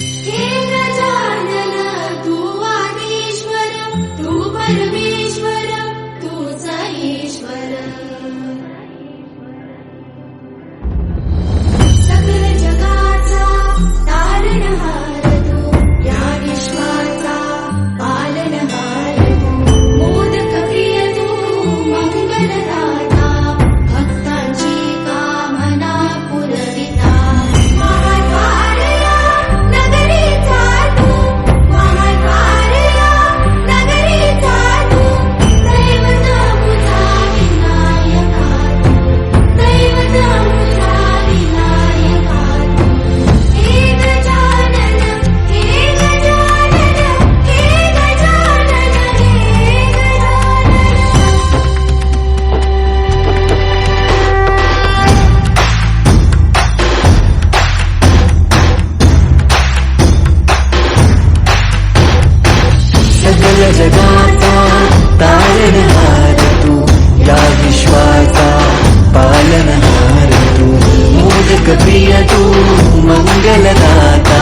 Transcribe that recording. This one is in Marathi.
हे गजानन तू आदिश्वर, तू परमेश्वर, तूच ईश्वर. सकल जगाचा तारणहार तू, या विश्वाचा पालनहार तू. मोदक प्रिय तू, मंगलदाता, भक्तांची कामना पुरविता. महाद्वार या नगरीचा तू, महाद्वार या नगरीचा तू. दैवत मुझा विनायका तू, दैवत मुझा विनायका तू. हे गजानन, हे गजानन, हे गजानन, हे सकल जगाचा तारणहार तू, या विश्वाचा पालनहार तू. मोदक प्रिय तू, मंगलदाता,